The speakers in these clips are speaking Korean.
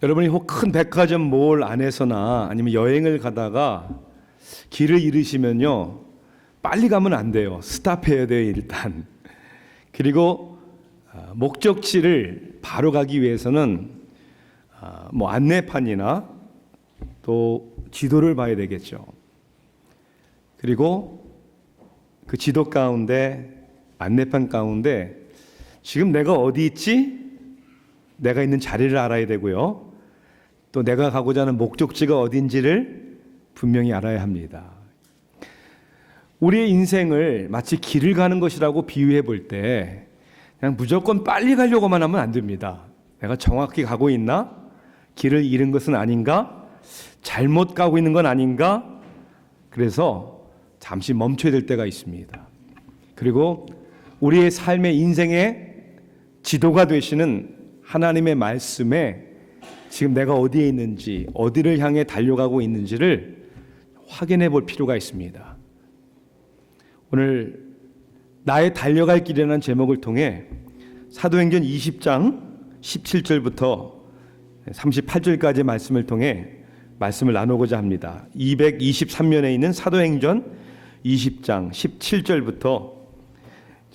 여러분이 혹 큰 백화점 몰 안에서나 아니면 여행을 가다가 길을 잃으시면요, 빨리 가면 안 돼요. 스탑해야 돼요, 일단. 그리고 목적지를 바로 가기 위해서는 뭐 안내판이나 또 지도를 봐야 되겠죠. 그리고 그 지도 가운데, 안내판 가운데 지금 내가 어디 있지? 내가 있는 자리를 알아야 되고요. 또 내가 가고자 하는 목적지가 어딘지를 분명히 알아야 합니다. 우리의 인생을 마치 길을 가는 것이라고 비유해 볼 때 그냥 무조건 빨리 가려고만 하면 안 됩니다. 내가 정확히 가고 있나? 길을 잃은 것은 아닌가? 잘못 가고 있는 건 아닌가? 그래서 잠시 멈춰야 될 때가 있습니다. 그리고 우리의 삶의 인생의 지도가 되시는 하나님의 말씀에 지금 내가 어디에 있는지, 어디를 향해 달려가고 있는지를 확인해 볼 필요가 있습니다. 오늘 나의 달려갈 길이라는 제목을 통해 사도행전 20장 17절부터 38절까지의 말씀을 통해 말씀을 나누고자 합니다. 223면에 있는 사도행전 20장 17절부터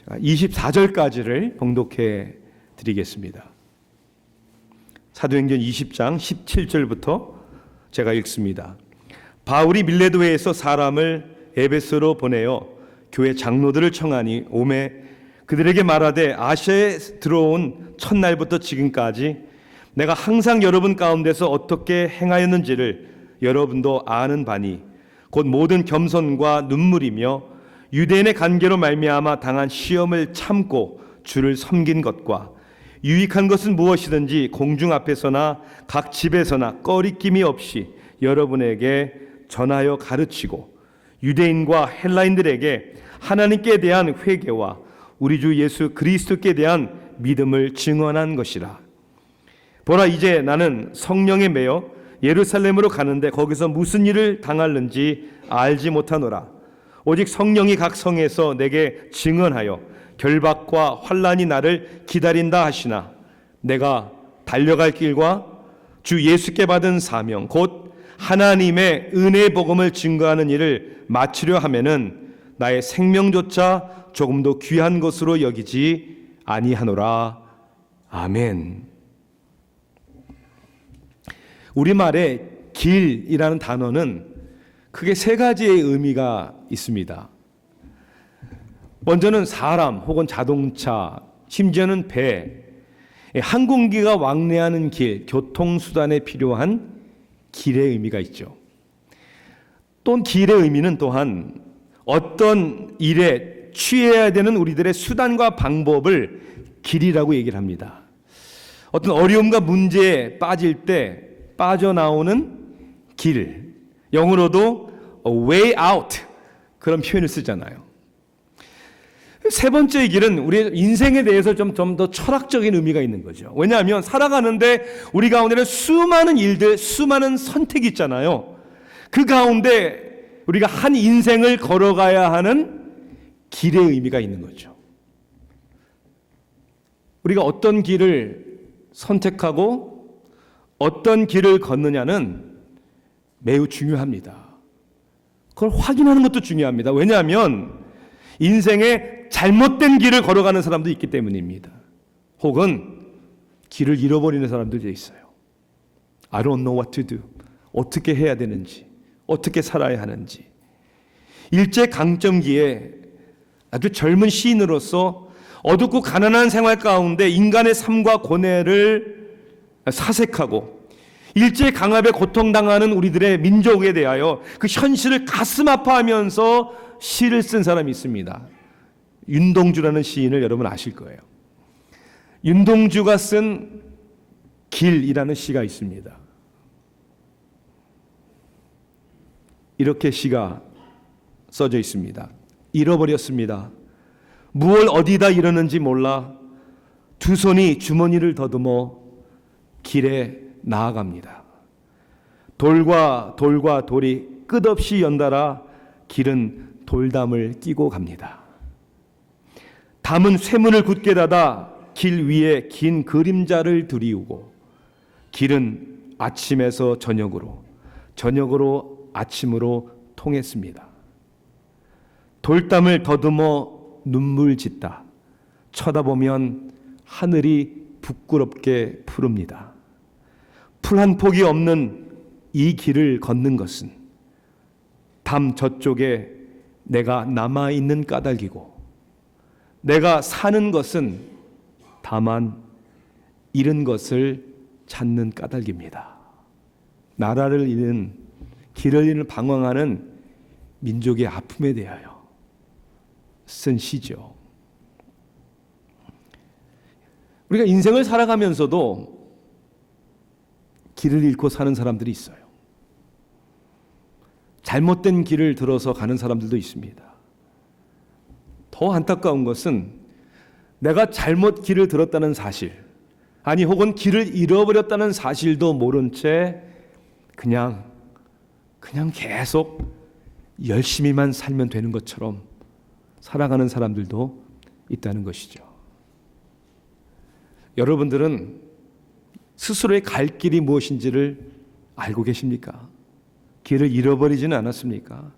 24절까지를 봉독해 드리겠습니다. 사도행전 20장 17절부터 제가 읽습니다. 바울이 밀레도에서 사람을 에베소로 보내어 교회 장로들을 청하니 오매 그들에게 말하되 아시아에 들어온 첫날부터 지금까지 내가 항상 여러분 가운데서 어떻게 행하였는지를 여러분도 아는 바니 곧 모든 겸손과 눈물이며 유대인의 관계로 말미암아 당한 시험을 참고 주를 섬긴 것과 유익한 것은 무엇이든지 공중 앞에서나 각 집에서나 꺼리낌이 없이 여러분에게 전하여 가르치고 유대인과 헬라인들에게 하나님께 대한 회개와 우리 주 예수 그리스도께 대한 믿음을 증언한 것이라. 보라, 이제 나는 성령에 매여 예루살렘으로 가는데 거기서 무슨 일을 당할는지 알지 못하노라. 오직 성령이 각 성에서 내게 증언하여 결박과 환난이 나를 기다린다 하시나 내가 달려갈 길과 주 예수께 받은 사명 곧 하나님의 은혜의 복음을 증거하는 일을 마치려 하면은 나의 생명조차 조금도 귀한 것으로 여기지 아니하노라. 아멘. 우리말에 길이라는 단어는 크게 세 가지의 의미가 있습니다. 먼저는 사람 혹은 자동차, 심지어는 배, 항공기가 왕래하는 길, 교통수단에 필요한 길의 의미가 있죠. 또 길의 의미는 또한 어떤 일에 취해야 되는 우리들의 수단과 방법을 길이라고 얘기를 합니다. 어떤 어려움과 문제에 빠질 때 빠져나오는 길, 영어로도 a way out 그런 표현을 쓰잖아요. 세 번째 길은 우리의 인생에 대해서 좀 더 철학적인 의미가 있는 거죠. 왜냐하면 살아가는데 우리 가운데는 수많은 일들, 수많은 선택이 있잖아요. 그 가운데 우리가 한 인생을 걸어가야 하는 길의 의미가 있는 거죠. 우리가 어떤 길을 선택하고 어떤 길을 걷느냐는 매우 중요합니다. 그걸 확인하는 것도 중요합니다. 왜냐하면 인생에 잘못된 길을 걸어가는 사람도 있기 때문입니다. 혹은 길을 잃어버리는 사람들도 있어요. I don't know what to do. 어떻게 해야 되는지, 어떻게 살아야 하는지. 일제강점기에 아주 젊은 시인으로서 어둡고 가난한 생활 가운데 인간의 삶과 고뇌를 사색하고 일제강압에 고통당하는 우리들의 민족에 대하여 그 현실을 가슴 아파하면서 시를 쓴 사람이 있습니다. 윤동주라는 시인을 여러분 아실 거예요. 윤동주가 쓴 길이라는 시가 있습니다. 이렇게 시가 써져 있습니다. 잃어버렸습니다. 무얼 어디다 잃었는지 몰라 두 손이 주머니를 더듬어 길에 나아갑니다. 돌과 돌이 끝없이 연달아 길은 돌담을 끼고 갑니다. 담은 쇠문을 굳게 닫아 길 위에 긴 그림자를 들이우고 길은 아침에서 저녁으로, 저녁으로 아침으로 통했습니다. 돌담을 더듬어 눈물 짓다. 쳐다보면 하늘이 부끄럽게 푸릅니다. 풀 한 폭이 없는 이 길을 걷는 것은 담 저쪽에 내가 남아있는 까닭이고, 내가 사는 것은 다만 잃은 것을 찾는 까닭입니다. 나라를 잃은, 길을 잃은 방황하는 민족의 아픔에 대하여 쓴 시죠. 우리가 인생을 살아가면서도 길을 잃고 사는 사람들이 있어요. 잘못된 길을 들어서 가는 사람들도 있습니다. 더 안타까운 것은 내가 잘못 길을 들었다는 사실, 아니 혹은 길을 잃어버렸다는 사실도 모른 채 그냥 계속 열심히만 살면 되는 것처럼 살아가는 사람들도 있다는 것이죠. 여러분들은 스스로의 갈 길이 무엇인지를 알고 계십니까? 길을 잃어버리지는 않았습니까?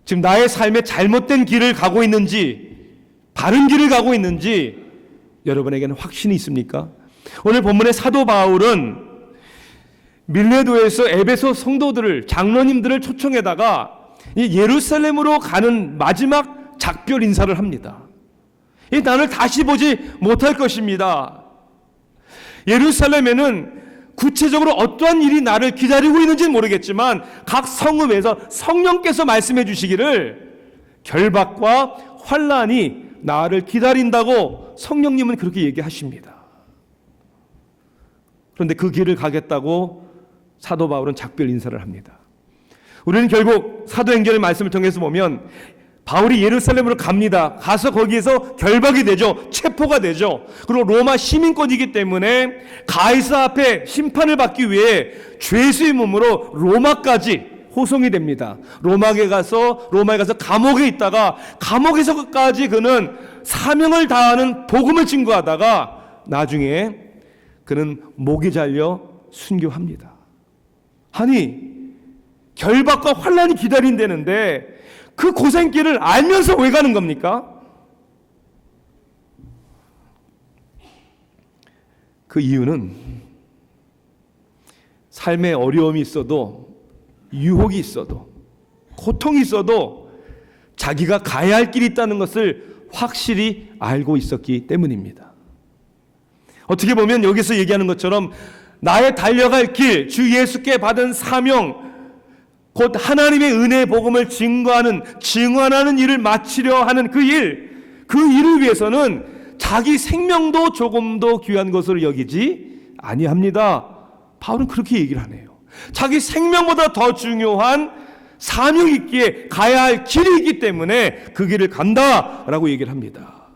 지금 나의 삶에 잘못된 길을 가고 있는지, 바른 길을 가고 있는지 여러분에게는 확신이 있습니까? 오늘 본문의 사도 바울은 밀레도에서 에베소 성도들을, 장로님들을 초청해다가 예루살렘으로 가는 마지막 작별 인사를 합니다. 나를 다시 보지 못할 것입니다. 예루살렘에는 구체적으로 어떠한 일이 나를 기다리고 있는지는 모르겠지만 각 성읍에서 성령께서 말씀해 주시기를 결박과 환난이 나를 기다린다고 성령님은 그렇게 얘기하십니다. 그런데 그 길을 가겠다고 사도 바울은 작별 인사를 합니다. 우리는 결국 사도행전의 말씀을 통해서 보면 바울이 예루살렘으로 갑니다. 가서 거기에서 결박이 되죠. 체포가 되죠. 그리고 로마 시민권이기 때문에 가이사 앞에 심판을 받기 위해 죄수의 몸으로 로마까지 호송이 됩니다. 로마에 가서 감옥에 있다가 감옥에서까지 그는 사명을 다하는 복음을 증거하다가 나중에 그는 목이 잘려 순교합니다. 아니, 결박과 환난이 기다린다는데 그 고생길을 알면서 왜 가는 겁니까? 그 이유는 삶에 어려움이 있어도, 유혹이 있어도, 고통이 있어도 자기가 가야 할 길이 있다는 것을 확실히 알고 있었기 때문입니다. 어떻게 보면 여기서 얘기하는 것처럼 나의 달려갈 길, 주 예수께 받은 사명, 곧 하나님의 은혜의 복음을 증언하는 일을 마치려 하는 그 일을 위해서는 자기 생명도 조금도 귀한 것으로 여기지 아니합니다. 바울은 그렇게 얘기를 하네요. 자기 생명보다 더 중요한 사명이 있기에 가야 할 길이 있기 때문에 그 길을 간다라고 얘기를 합니다.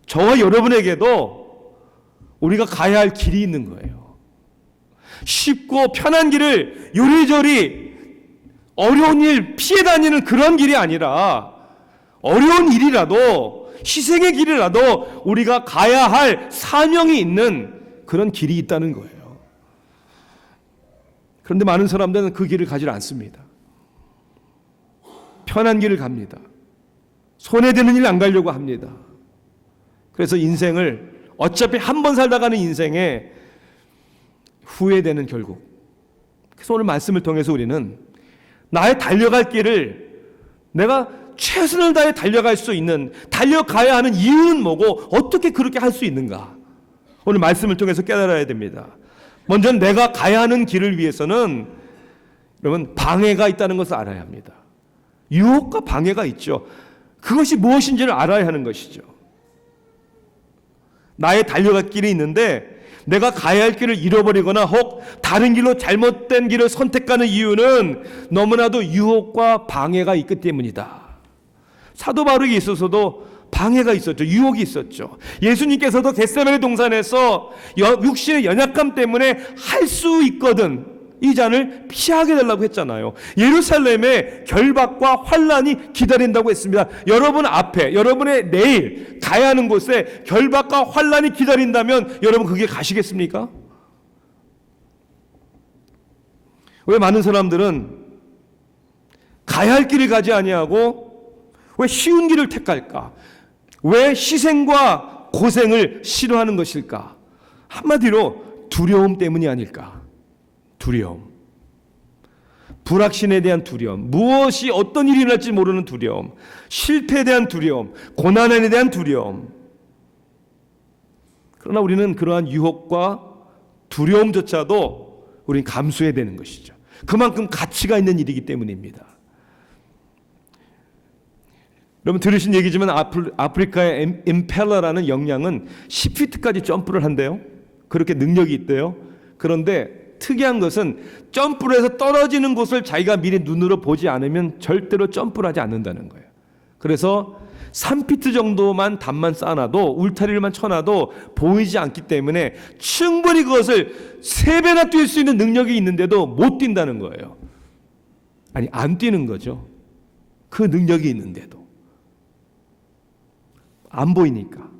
저와 여러분에게도 우리가 가야 할 길이 있는 거예요. 쉽고 편한 길을 요리조리 어려운 일 피해 다니는 그런 길이 아니라 어려운 일이라도 희생의 길이라도 우리가 가야 할 사명이 있는 그런 길이 있다는 거예요. 그런데 많은 사람들은 그 길을 가지 않습니다. 편한 길을 갑니다. 손에 드는 일 안 가려고 합니다. 그래서 인생을 어차피 한 번 살다 가는 인생에 후회되는 결국. 그래서 오늘 말씀을 통해서 우리는 나의 달려갈 길을 내가 최선을 다해 달려갈 수 있는, 달려가야 하는 이유는 뭐고 어떻게 그렇게 할 수 있는가, 오늘 말씀을 통해서 깨달아야 됩니다. 먼저 내가 가야 하는 길을 위해서는 여러분 방해가 있다는 것을 알아야 합니다. 유혹과 방해가 있죠. 그것이 무엇인지를 알아야 하는 것이죠. 나의 달려갈 길이 있는데 내가 가야 할 길을 잃어버리거나 혹 다른 길로 잘못된 길을 선택하는 이유는 너무나도 유혹과 방해가 있기 때문이다. 사도 바울에게 있어서도 방해가 있었죠. 유혹이 있었죠. 예수님께서도 겟세마네 동산에서 육신의 연약함 때문에 할 수 있거든 이 잔을 피하게 달라고 했잖아요. 예루살렘에 결박과 환난이 기다린다고 했습니다. 여러분 앞에, 여러분의 내일 가야 하는 곳에 결박과 환난이 기다린다면 여러분 그게 가시겠습니까? 왜 많은 사람들은 가야 할 길을 가지 아니하고 왜 쉬운 길을 택할까? 왜 희생과 고생을 싫어하는 것일까? 한마디로 두려움 때문이 아닐까? 두려움. 불확신에 대한 두려움, 무엇이 어떤 일이 일어날지 모르는 두려움, 실패에 대한 두려움, 고난에 대한 두려움. 그러나 우리는 그러한 유혹과 두려움조차도 우리는 감수해야 되는 것이죠. 그만큼 가치가 있는 일이기 때문입니다. 여러분 들으신 얘기지만 아프리카의 임펠러라는 영양은 10피트까지 점프를 한대요. 그렇게 능력이 있대요. 그런데 특이한 것은 점프를 해서 떨어지는 곳을 자기가 미리 눈으로 보지 않으면 절대로 점프를 하지 않는다는 거예요. 그래서 3피트 정도만 담만 쌓아놔도 울타리를만 쳐놔도 보이지 않기 때문에 충분히 그것을 3배나 뛸 수 있는 능력이 있는데도 못 뛴다는 거예요. 아니 안 뛰는 거죠. 그 능력이 있는데도 안 보이니까,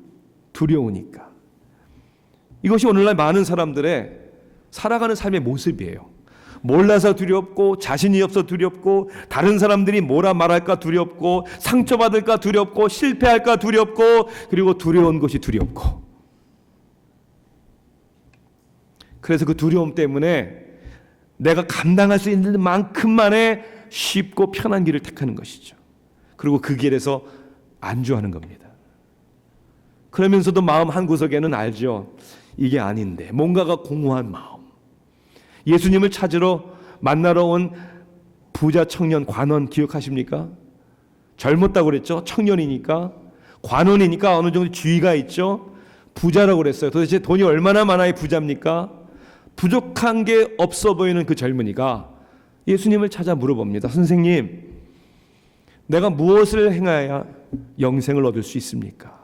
두려우니까. 이것이 오늘날 많은 사람들의 살아가는 삶의 모습이에요. 몰라서 두렵고, 자신이 없어 두렵고, 다른 사람들이 뭐라 말할까 두렵고, 상처받을까 두렵고, 실패할까 두렵고, 그리고 두려운 것이 두렵고. 그래서 그 두려움 때문에 내가 감당할 수 있는 만큼만의 쉽고 편한 길을 택하는 것이죠. 그리고 그 길에서 안주하는 겁니다. 그러면서도 마음 한구석에는 알죠. 이게 아닌데, 뭔가가 공허한 마음. 예수님을 찾으러 만나러 온 부자 청년 관원 기억하십니까? 젊었다고 그랬죠. 청년이니까. 관원이니까 어느 정도 지위가 있죠. 부자라고 그랬어요. 도대체 돈이 얼마나 많아야 부자입니까? 부족한 게 없어 보이는 그 젊은이가 예수님을 찾아 물어봅니다. 선생님, 내가 무엇을 행해야 영생을 얻을 수 있습니까?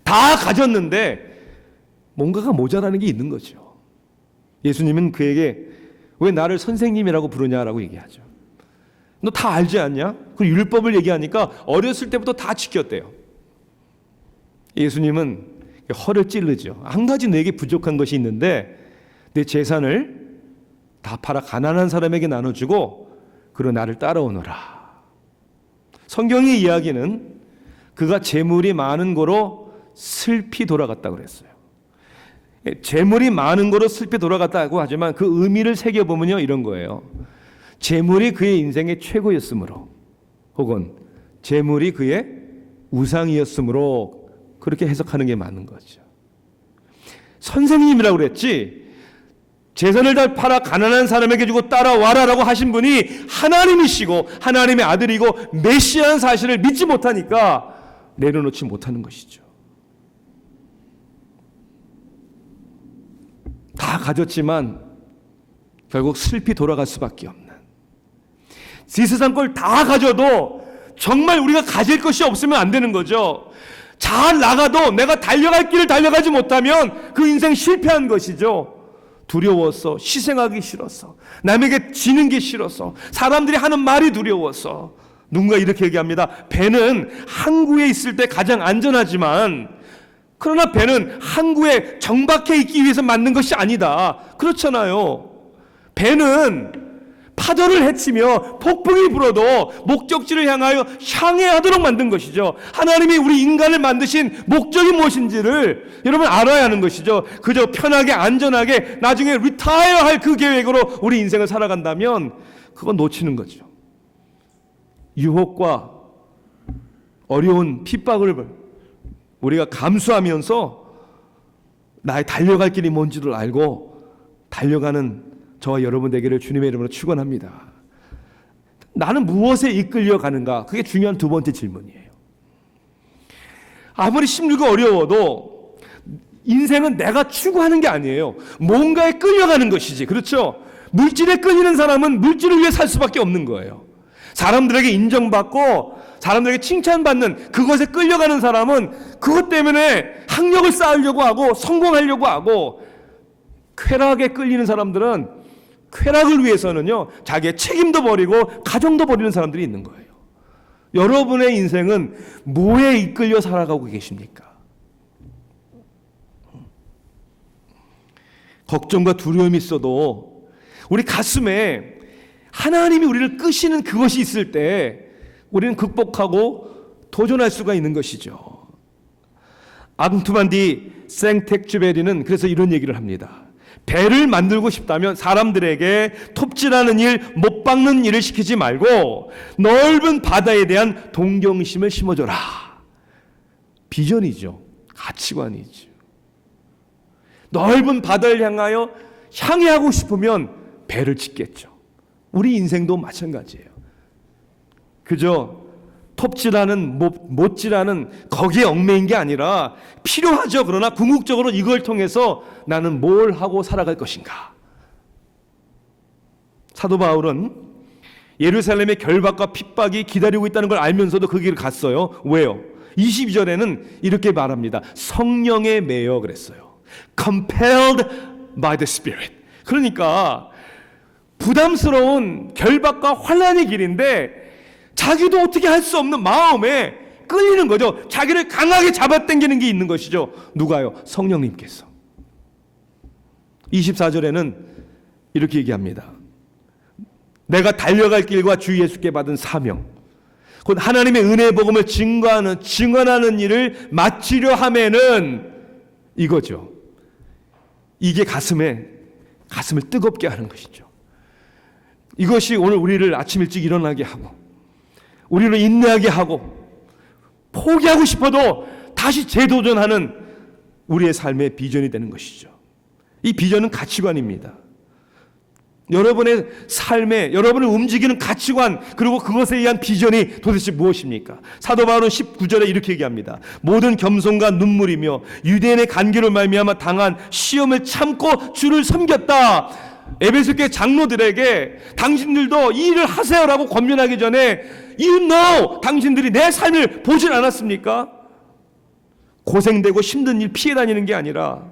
다 가졌는데 뭔가가 모자라는 게 있는 거죠. 예수님은 그에게 왜 나를 선생님이라고 부르냐라고 얘기하죠. 너 다 알지 않냐? 그리고 율법을 얘기하니까 어렸을 때부터 다 지켰대요. 예수님은 허를 찌르죠. 한 가지 내게 부족한 것이 있는데 내 재산을 다 팔아 가난한 사람에게 나눠주고 그리고 나를 따라오너라. 성경의 이야기는 그가 재물이 많은 거로 슬피 돌아갔다고 그랬어요. 재물이 많은 거로 슬피 돌아갔다고 하지만 그 의미를 새겨보면요 이런 거예요. 재물이 그의 인생의 최고였으므로 혹은 재물이 그의 우상이었으므로 그렇게 해석하는 게 맞는 거죠. 선생님이라고 그랬지 재산을 다 팔아 가난한 사람에게 주고 따라와라라고 하신 분이 하나님이시고 하나님의 아들이고 메시아라는 사실을 믿지 못하니까 내려놓지 못하는 것이죠. 다 가졌지만 결국 슬피 돌아갈 수밖에 없는, 이 세상 걸 다 가져도 정말 우리가 가질 것이 없으면 안 되는 거죠. 잘 나가도 내가 달려갈 길을 달려가지 못하면 그 인생 실패한 것이죠. 두려워서, 희생하기 싫어서, 남에게 지는 게 싫어서, 사람들이 하는 말이 두려워서. 누군가 이렇게 얘기합니다. 배는 항구에 있을 때 가장 안전하지만 그러나 배는 항구에 정박해 있기 위해서 만든 것이 아니다. 그렇잖아요. 배는 파도를 헤치며 폭풍이 불어도 목적지를 향하여 항해하도록 만든 것이죠. 하나님이 우리 인간을 만드신 목적이 무엇인지를 여러분 알아야 하는 것이죠. 그저 편하게 안전하게 나중에 리타이어 할 그 계획으로 우리 인생을 살아간다면 그건 놓치는 거죠. 유혹과 어려운 핍박을 우리가 감수하면서 나의 달려갈 길이 뭔지를 알고 달려가는 저와 여러분 되기를 주님의 이름으로 축원합니다. 나는 무엇에 이끌려 가는가? 그게 중요한 두 번째 질문이에요. 아무리 힘들고 어려워도 인생은 내가 추구하는 게 아니에요. 뭔가에 끌려가는 것이지. 그렇죠? 물질에 끌리는 사람은 물질을 위해 살 수밖에 없는 거예요. 사람들에게 인정받고 사람들에게 칭찬받는 그것에 끌려가는 사람은 그것 때문에 학력을 쌓으려고 하고 성공하려고 하고, 쾌락에 끌리는 사람들은 쾌락을 위해서는요 자기의 책임도 버리고 가정도 버리는 사람들이 있는 거예요. 여러분의 인생은 뭐에 이끌려 살아가고 계십니까? 걱정과 두려움이 있어도 우리 가슴에 하나님이 우리를 끄시는 그것이 있을 때 우리는 극복하고 도전할 수가 있는 것이죠. 앙투만 디 생텍쥐베리는 그래서 이런 얘기를 합니다. 배를 만들고 싶다면 사람들에게 톱질하는 일, 못 박는 일을 시키지 말고 넓은 바다에 대한 동경심을 심어줘라. 비전이죠. 가치관이죠. 넓은 바다를 향하고 싶으면 배를 짓겠죠. 우리 인생도 마찬가지예요. 그저 톱질하는 못질하는 거기에 얽매인 게 아니라 필요하죠. 그러나 궁극적으로 이걸 통해서 나는 뭘 하고 살아갈 것인가. 사도 바울은 예루살렘의 결박과 핍박이 기다리고 있다는 걸 알면서도 그 길을 갔어요. 왜요? 22절에는 이렇게 말합니다. 성령에 매여 그랬어요. Compelled by the Spirit. 그러니까 부담스러운 결박과 환난의 길인데 자기도 어떻게 할 수 없는 마음에 끌리는 거죠. 자기를 강하게 잡아당기는 게 있는 것이죠. 누가요? 성령님께서. 24절에는 이렇게 얘기합니다. 내가 달려갈 길과 주 예수께 받은 사명, 곧 하나님의 은혜의 복음을 증언하는 일을 마치려 하면은 이거죠. 이게 가슴을 뜨겁게 하는 것이죠. 이것이 오늘 우리를 아침 일찍 일어나게 하고 우리를 인내하게 하고 포기하고 싶어도 다시 재도전하는 우리의 삶의 비전이 되는 것이죠. 이 비전은 가치관입니다. 여러분의 삶에 여러분을 움직이는 가치관 그리고 그것에 의한 비전이 도대체 무엇입니까? 사도 바울은 19절에 이렇게 얘기합니다. 모든 겸손과 눈물이며 유대인의 간계로 말미암아 당한 시험을 참고 주를 섬겼다. 에베소 교회 장로들에게 당신들도 이 일을 하세요라고 권면하기 전에 You know 당신들이 내 삶을 보질 않았습니까? 고생되고 힘든 일 피해 다니는 게 아니라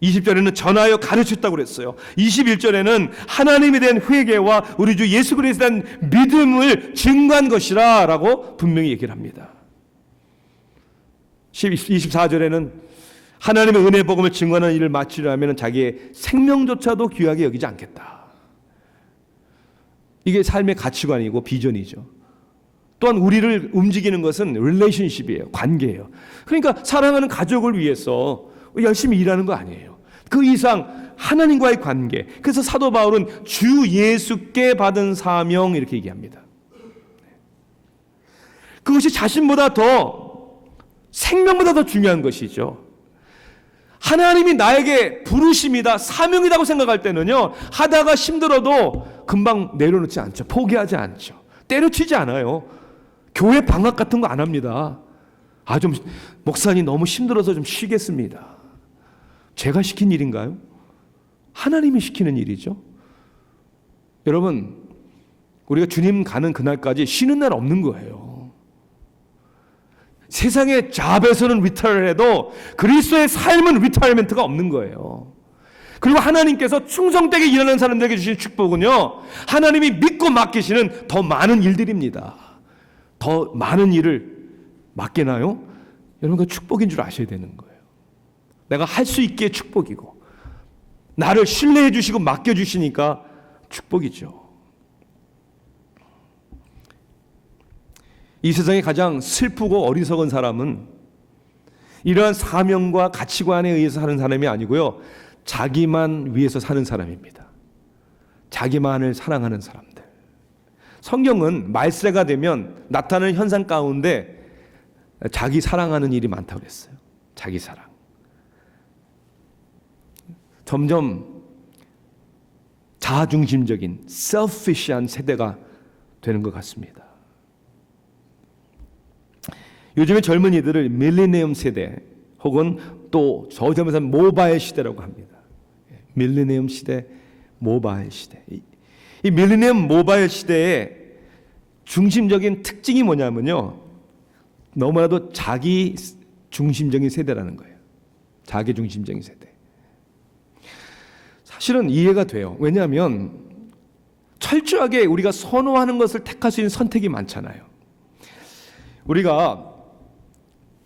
20절에는 전하여 가르쳤다고 그랬어요. 21절에는 하나님에 대한 회개와 우리 주 예수 그리스도에 대한 믿음을 증거한 것이라 라고 분명히 얘기를 합니다. 24절에는 하나님의 은혜 복음을 증거하는 일을 마치려면 자기의 생명조차도 귀하게 여기지 않겠다. 이게 삶의 가치관이고 비전이죠. 또한 우리를 움직이는 것은 릴레이션십이에요. 관계예요. 그러니까 사랑하는 가족을 위해서 열심히 일하는 거 아니에요. 그 이상 하나님과의 관계. 그래서 사도 바울은 주 예수께 받은 사명 이렇게 얘기합니다. 그것이 자신보다 더 생명보다 더 중요한 것이죠. 하나님이 나에게 부르심이다, 사명이라고 생각할 때는요, 하다가 힘들어도 금방 내려놓지 않죠. 포기하지 않죠. 때려치지 않아요. 교회 방학 같은 거 안 합니다. 좀 목사님 너무 힘들어서 좀 쉬겠습니다. 제가 시킨 일인가요? 하나님이 시키는 일이죠. 여러분, 우리가 주님 가는 그날까지 쉬는 날 없는 거예요. 세상의 잡에서는 리타를 해도 그리스도의 삶은 리타이먼트가 없는 거예요. 그리고 하나님께서 충성되게 일하는 사람들에게 주신 축복은요, 하나님이 믿고 맡기시는 더 많은 일들입니다. 더 많은 일을 맡기나요? 여러분, 그 축복인 줄 아셔야 되는 거예요. 내가 할 수 있기에 축복이고 나를 신뢰해 주시고 맡겨 주시니까 축복이죠. 이 세상에 가장 슬프고 어리석은 사람은 이러한 사명과 가치관에 의해서 사는 사람이 아니고요, 자기만 위해서 사는 사람입니다. 자기만을 사랑하는 사람들. 성경은 말세가 되면 나타나는 현상 가운데 자기 사랑하는 일이 많다고 그랬어요. 자기 사랑. 점점 자아중심적인 selfish한 세대가 되는 것 같습니다. 요즘에 젊은이들을 밀레니엄 세대 혹은 또 저점에서 모바일 시대라고 합니다. 밀레니엄 시대, 모바일 시대. 이 밀레니엄 모바일 시대의 중심적인 특징이 뭐냐면요, 너무나도 자기 중심적인 세대라는 거예요. 자기 중심적인 세대. 사실은 이해가 돼요. 왜냐하면 철저하게 우리가 선호하는 것을 택할 수 있는 선택이 많잖아요. 우리가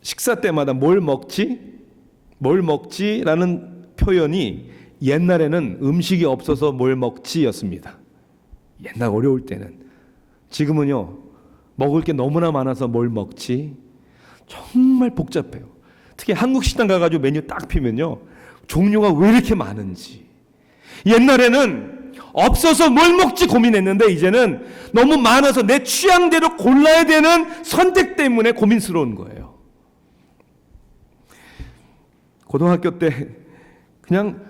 식사 때마다 뭘 먹지? 뭘 먹지? 라는 표현이 옛날에는 음식이 없어서 뭘 먹지였습니다. 옛날 어려울 때는. 지금은요, 먹을 게 너무나 많아서 뭘 먹지? 정말 복잡해요. 특히 한국 식당 가가지고 메뉴 딱 피면요, 종류가 왜 이렇게 많은지. 옛날에는 없어서 뭘 먹지 고민했는데 이제는 너무 많아서 내 취향대로 골라야 되는 선택 때문에 고민스러운 거예요. 고등학교 때 그냥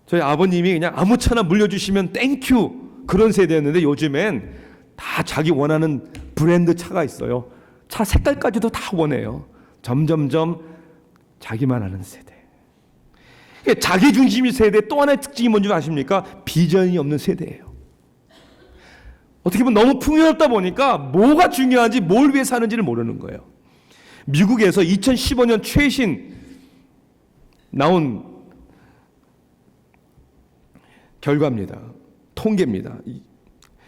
저희 아버님이 그냥 아무차나 물려주시면 땡큐 그런 세대였는데 요즘엔 다 자기 원하는 브랜드 차가 있어요. 차 색깔까지도 다 원해요. 점점점 자기만 아는 세대. 자기 중심의 세대 또 하나의 특징이 뭔지 아십니까? 비전이 없는 세대예요. 어떻게 보면 너무 풍요롭다 보니까 뭐가 중요한지 뭘 위해 사는지를 모르는 거예요. 미국에서 2015년 최신 나온 결과입니다. 통계입니다.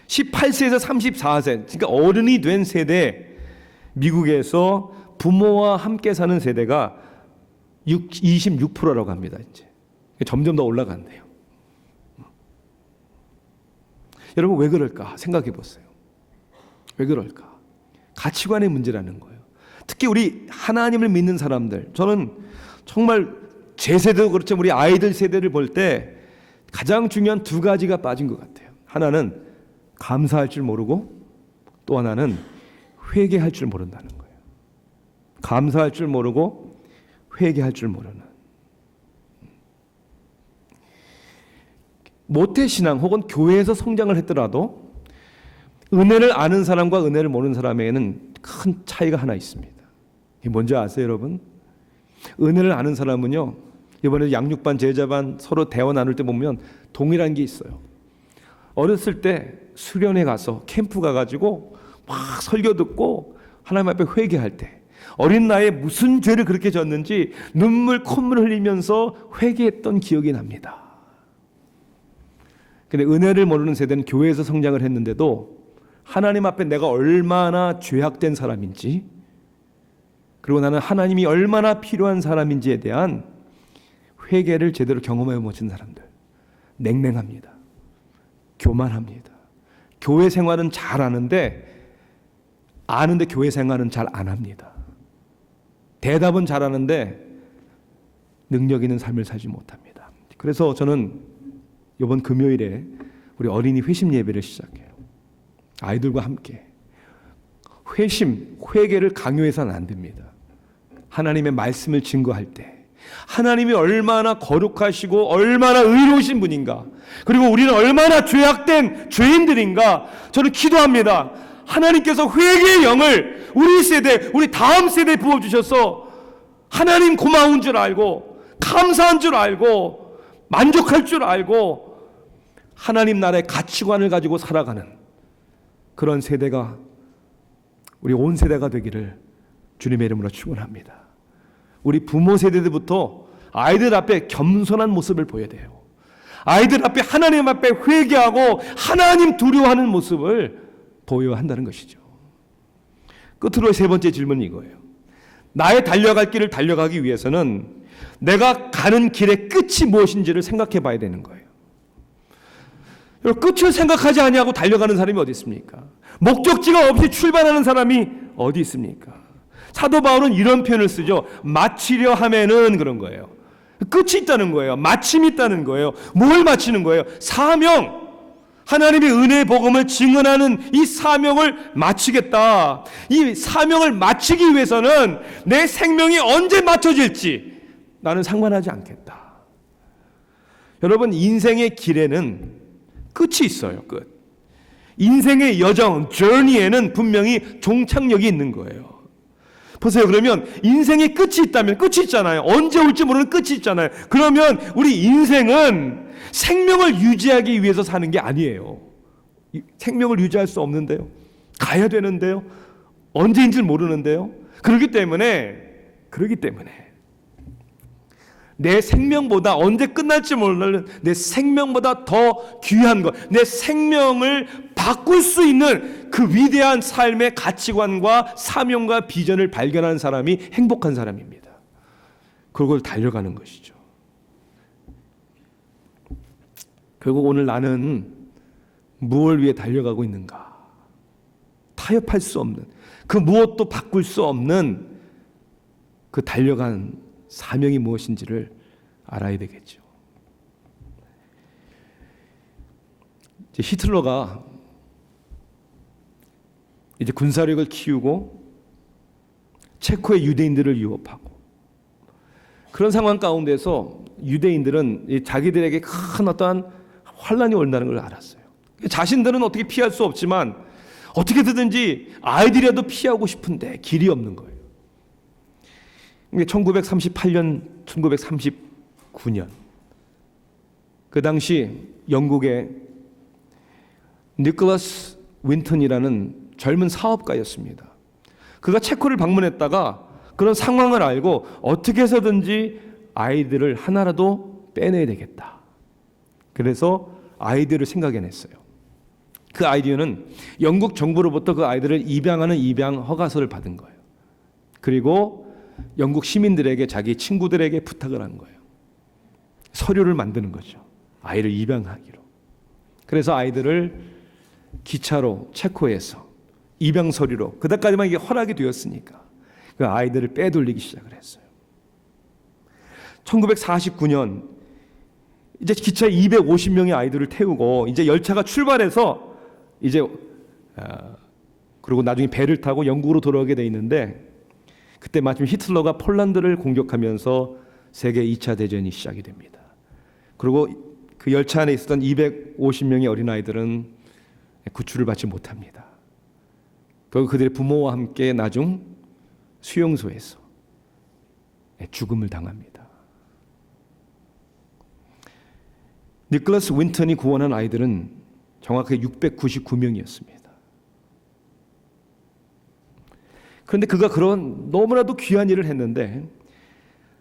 18세에서 34세, 그러니까 어른이 된 세대, 미국에서 부모와 함께 사는 세대가 26%라고 합니다. 이제 점점 더 올라간대요. 여러분 왜 그럴까 생각해 보세요. 왜 그럴까? 가치관의 문제라는 거예요. 특히 우리 하나님을 믿는 사람들, 저는 정말 제 세대도 그렇지만 우리 아이들 세대를 볼 때 가장 중요한 두 가지가 빠진 것 같아요. 하나는 감사할 줄 모르고 또 하나는 회개할 줄 모른다는 거예요. 감사할 줄 모르고 회개할 줄 모르는. 모태신앙 혹은 교회에서 성장을 했더라도 은혜를 아는 사람과 은혜를 모르는 사람에게는 큰 차이가 하나 있습니다. 이게 뭔지 아세요, 여러분? 은혜를 아는 사람은요, 이번에 양육반, 제자반 서로 대화 나눌 때 보면 동일한 게 있어요. 어렸을 때 수련회 가서 캠프 가가지고 막 설교 듣고 하나님 앞에 회개할 때 어린 나이에 무슨 죄를 그렇게 졌는지 눈물 콧물 흘리면서 회개했던 기억이 납니다. 근데 은혜를 모르는 세대는 교회에서 성장을 했는데도 하나님 앞에 내가 얼마나 죄악된 사람인지, 그리고 나는 하나님이 얼마나 필요한 사람인지에 대한 회개를 제대로 경험해 보신 사람들, 냉랭합니다. 교만합니다. 교회 생활은 잘 아는데 교회 생활은 잘 안 합니다. 대답은 잘 하는데 능력 있는 삶을 살지 못합니다. 그래서 저는 이번 금요일에 우리 어린이 회심 예배를 시작해요. 아이들과 함께 회개를 강요해서는 안 됩니다. 하나님의 말씀을 증거할 때 하나님이 얼마나 거룩하시고 얼마나 의로우신 분인가, 그리고 우리는 얼마나 죄악된 죄인들인가, 저는 기도합니다. 하나님께서 회개의 영을 우리 세대, 우리 다음 세대에 부어주셔서 하나님 고마운 줄 알고 감사한 줄 알고 만족할 줄 알고 하나님 나라의 가치관을 가지고 살아가는 그런 세대가, 우리 온 세대가 되기를 주님의 이름으로 축원합니다. 우리 부모 세대들부터 아이들 앞에 겸손한 모습을 보여야 돼요. 아이들 앞에 하나님 앞에 회개하고 하나님 두려워하는 모습을 보여야 한다는 것이죠. 끝으로 세 번째 질문이 이거예요. 나의 달려갈 길을 달려가기 위해서는 내가 가는 길의 끝이 무엇인지를 생각해 봐야 되는 거예요. 끝을 생각하지 아니하고 달려가는 사람이 어디 있습니까? 목적지가 없이 출발하는 사람이 어디 있습니까? 사도 바울은 이런 표현을 쓰죠. 마치려 하면은 그런 거예요. 끝이 있다는 거예요. 마침이 있다는 거예요. 뭘 마치는 거예요? 사명. 하나님의 은혜의 복음을 증언하는 이 사명을 마치겠다. 이 사명을 마치기 위해서는 내 생명이 언제 맞춰질지 나는 상관하지 않겠다. 여러분, 인생의 길에는 끝이 있어요. 끝. 인생의 여정, journey에는 분명히 종착역이 있는 거예요. 보세요. 그러면 인생의 끝이 있다면, 끝이 있잖아요. 언제 올지 모르는 끝이 있잖아요. 그러면 우리 인생은 생명을 유지하기 위해서 사는 게 아니에요. 생명을 유지할 수 없는데요. 가야 되는데요. 언제인 줄 모르는데요. 그렇기 때문에 내 생명보다, 언제 끝날지 모르는 내 생명보다 더 귀한 것, 내 생명을 바꿀 수 있는 그 위대한 삶의 가치관과 사명과 비전을 발견한 사람이 행복한 사람입니다. 그걸 달려가는 것이죠. 결국 오늘 나는 무엇을 위해 달려가고 있는가? 타협할 수 없는, 그 무엇도 바꿀 수 없는 그 달려간 사명이 무엇인지를 알아야 되겠죠. 이제 히틀러가 이제 군사력을 키우고 체코의 유대인들을 유업하고 그런 상황 가운데서 유대인들은 자기들에게 큰 어떠한 환란이 온다는 걸 알았어요. 자신들은 어떻게 피할 수 없지만 어떻게든지 아이들이라도 피하고 싶은데 길이 없는 거예요. 1938년, 1939년 그 당시 영국의 니콜라스 윈턴이라는 젊은 사업가였습니다. 그가 체코를 방문했다가 그런 상황을 알고 어떻게 해서든지 아이들을 하나라도 빼내야 되겠다. 그래서 아이디어를 생각해냈어요. 그 아이디어는 영국 정부로부터 그 아이들을 입양하는 입양 허가서를 받은 거예요. 그리고 영국 시민들에게 자기 친구들에게 부탁을 한 거예요. 서류를 만드는 거죠. 아이를 입양하기로. 그래서 아이들을 기차로 체코에서 입양 서류로 그때까지만 이게 허락이 되었으니까 그 아이들을 빼돌리기 시작을 했어요. 1949년 이제 기차에 250명의 아이들을 태우고 이제 열차가 출발해서 이제 그리고 나중에 배를 타고 영국으로 돌아오게 돼 있는데 그때 마침 히틀러가 폴란드를 공격하면서 세계 2차 대전이 시작이 됩니다. 그리고 그 열차 안에 있었던 250명의 어린아이들은 구출을 받지 못합니다. 결국 그들의 부모와 함께 나중 수용소에서 죽음을 당합니다. 니콜라스 윈턴이 구원한 아이들은 정확하게 699명이었습니다. 그런데 그가 그런 너무나도 귀한 일을 했는데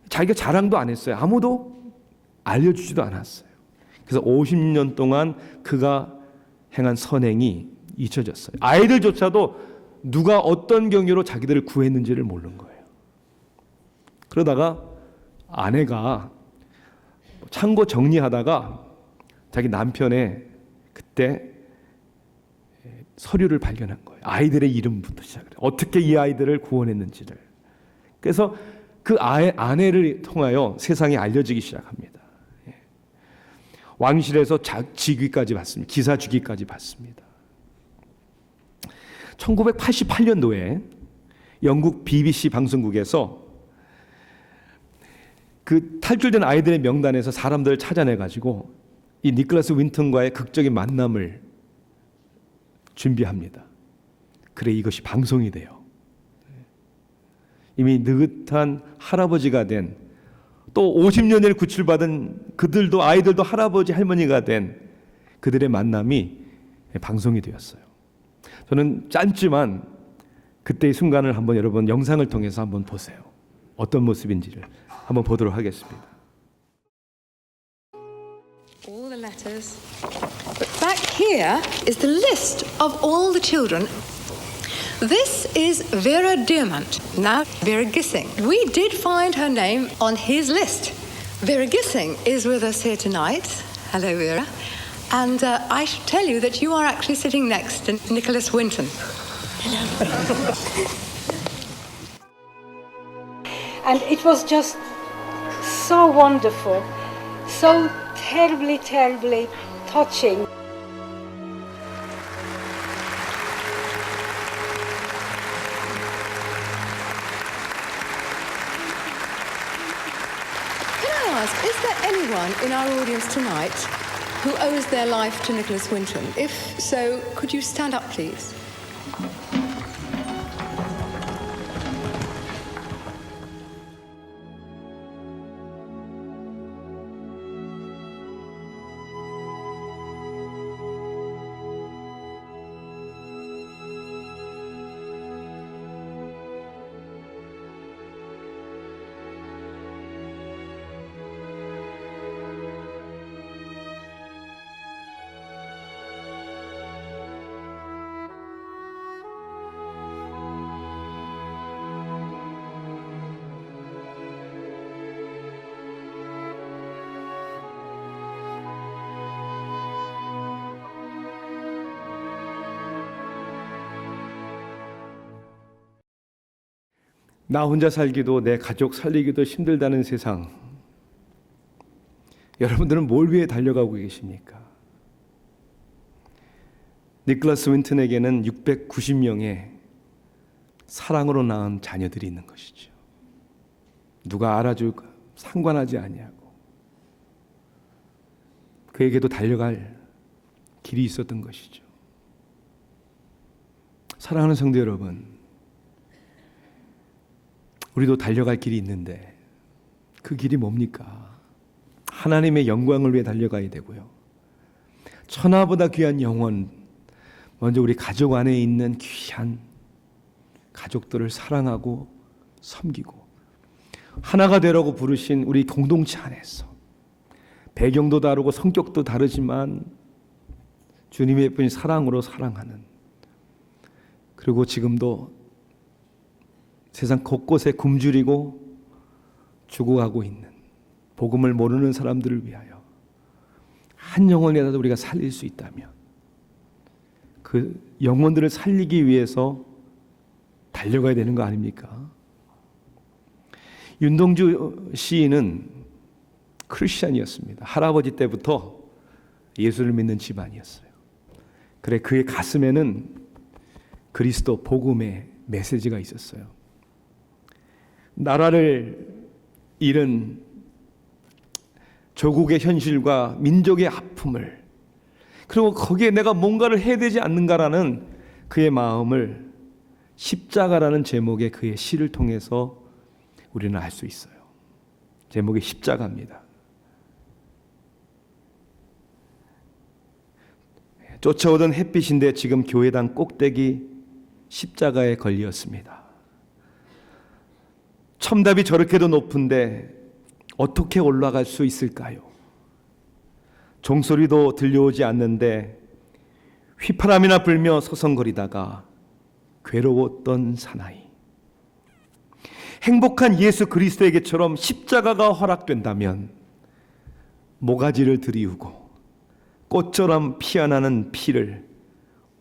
자기가 자랑도 안 했어요. 아무도 알려주지도 않았어요. 그래서 50년 동안 그가 행한 선행이 잊혀졌어요. 아이들조차도 누가 어떤 경위로 자기들을 구했는지를 모르는 거예요. 그러다가 아내가 창고 정리하다가 자기 남편의 그때 서류를 발견한 거예요. 아이들의 이름부터 시작을 해요. 어떻게 이 아이들을 구원했는지를. 그래서 그 아내를 통하여 세상에 알려지기 시작합니다. 왕실에서 직위까지 받습니다. 기사 직위까지 받습니다. 1988년도에 영국 BBC 방송국에서 그 탈출된 아이들의 명단에서 사람들을 찾아내가지고 이 니콜라스 윈턴과의 극적인 만남을 준비합니다. 그래 이것이 방송이 돼요. 이미 느긋한 할아버지가 된 또 50년을 구출받은 그들도 아이들도 할아버지 할머니가 된 그들의 만남이 방송이 되었어요. 저는 짧지만 그때의 순간을 한번 여러분 영상을 통해서 한번 보세요. 어떤 모습인지를 한번 보도록 하겠습니다. All the letters. But back here is the list of all the children. This is Vera Diamant, now Vera Gissing. We did find her name on his list. Vera Gissing is with us here tonight. Hello, Vera. And I should tell you that you are actually sitting next to Nicholas Winton. Hello. And it was just so wonderful, so terribly, terribly touching. Is there anyone in our audience tonight who owes their life to Nicholas Winton? If so, could you stand up, please? 나 혼자 살기도 내 가족 살리기도 힘들다는 세상, 여러분들은 뭘 위해 달려가고 계십니까? 니클라스 윈튼에게는 690명의 사랑으로 낳은 자녀들이 있는 것이죠. 누가 알아줄까 상관하지 아니하고 그에게도 달려갈 길이 있었던 것이죠. 사랑하는 성도 여러분, 우리도 달려갈 길이 있는데 그 길이 뭡니까? 하나님의 영광을 위해 달려가야 되고요. 천하보다 귀한 영혼, 먼저 우리 가족 안에 있는 귀한 가족들을 사랑하고 섬기고 하나가 되라고 부르신 우리 공동체 안에서 배경도 다르고 성격도 다르지만 주님의 예쁜 사랑으로 사랑하는, 그리고 지금도 세상 곳곳에 굶주리고 죽어가고 있는 복음을 모르는 사람들을 위하여 한 영혼이라도 우리가 살릴 수 있다면 그 영혼들을 살리기 위해서 달려가야 되는 거 아닙니까? 윤동주 시인은 크리스찬이었습니다. 할아버지 때부터 예수를 믿는 집안이었어요. 그래 그의 가슴에는 그리스도 복음의 메시지가 있었어요. 나라를 잃은 조국의 현실과 민족의 아픔을, 그리고 거기에 내가 뭔가를 해야 되지 않는가라는 그의 마음을 십자가라는 제목의 그의 시를 통해서 우리는 알 수 있어요. 제목이 십자가입니다. 쫓아오던 햇빛인데 지금 교회당 꼭대기 십자가에 걸렸습니다. 첨답이 저렇게도 높은데 어떻게 올라갈 수 있을까요? 종소리도 들려오지 않는데 휘파람이나 불며 서성거리다가 괴로웠던 사나이. 행복한 예수 그리스도에게처럼 십자가가 허락된다면 모가지를 들이우고 꽃처럼 피어나는 피를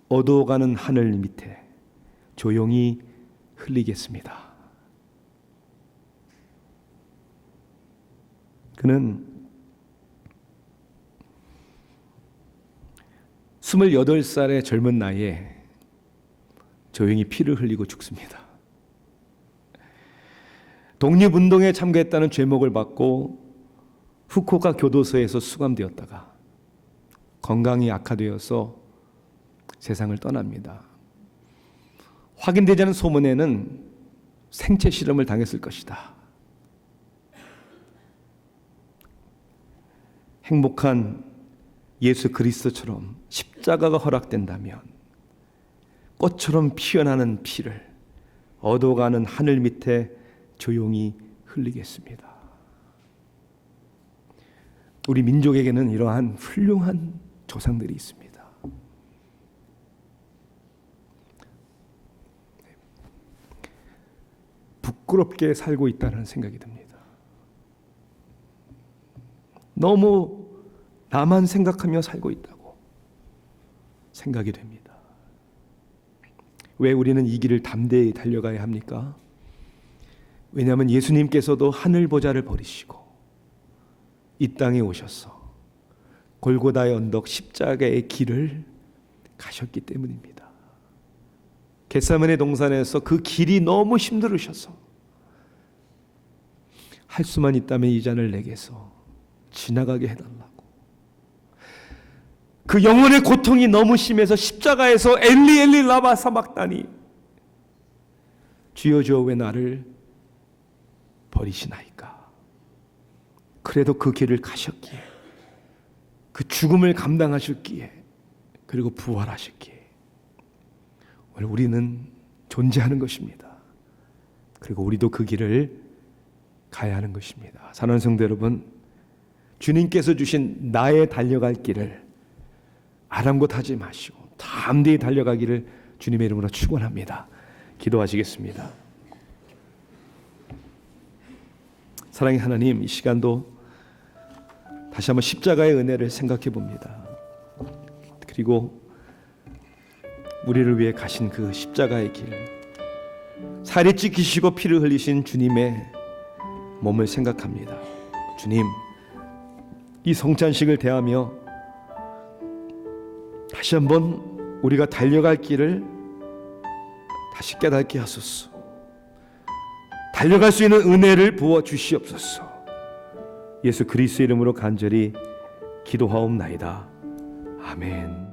어두워가는 하늘 밑에 조용히 흘리겠습니다. 그는 28살의 젊은 나이에 조용히 피를 흘리고 죽습니다. 독립운동에 참가했다는 죄목을 받고 후쿠오카 교도소에서 수감되었다가 건강이 악화되어서 세상을 떠납니다. 확인되지 않은 소문에는 생체 실험을 당했을 것이다. 행복한 예수 그리스도처럼 십자가가 허락된다면 꽃처럼 피어나는 피를 얻어가는 하늘 밑에 조용히 흘리겠습니다. 우리 민족에게는 이러한 훌륭한 조상들이 있습니다. 부끄럽게 살고 있다는 생각이 듭니다. 너무 나만 생각하며 살고 있다고 생각이 됩니다. 왜 우리는 이 길을 담대히 달려가야 합니까? 왜냐하면 예수님께서도 하늘 보좌를 버리시고 이 땅에 오셔서 골고다의 언덕 십자가의 길을 가셨기 때문입니다. 겟세마네 동산에서 그 길이 너무 힘들으셔서 할 수만 있다면 이 잔을 내게서 지나가게 해달라고, 그 영혼의 고통이 너무 심해서 십자가에서 엘리 엘리 라마 사막다니, 주여 주여 왜 나를 버리시나이까. 그래도 그 길을 가셨기에, 그 죽음을 감당하셨기에, 그리고 부활하셨기에 오늘 우리는 존재하는 것입니다. 그리고 우리도 그 길을 가야 하는 것입니다. 사랑하는 성도 여러분, 주님께서 주신 나의 달려갈 길을 아랑곳하지 마시고 담대히 달려가기를 주님의 이름으로 축원합니다. 기도하시겠습니다. 사랑의 하나님, 이 시간도 다시 한번 십자가의 은혜를 생각해 봅니다. 그리고 우리를 위해 가신 그 십자가의 길, 살이 찢기시고 피를 흘리신 주님의 몸을 생각합니다. 주님, 이 성찬식을 대하며 다시 한번 우리가 달려갈 길을 다시 깨닫게 하소서. 달려갈 수 있는 은혜를 부어 주시옵소서. 예수 그리스도의 이름으로 간절히 기도하옵나이다. 아멘.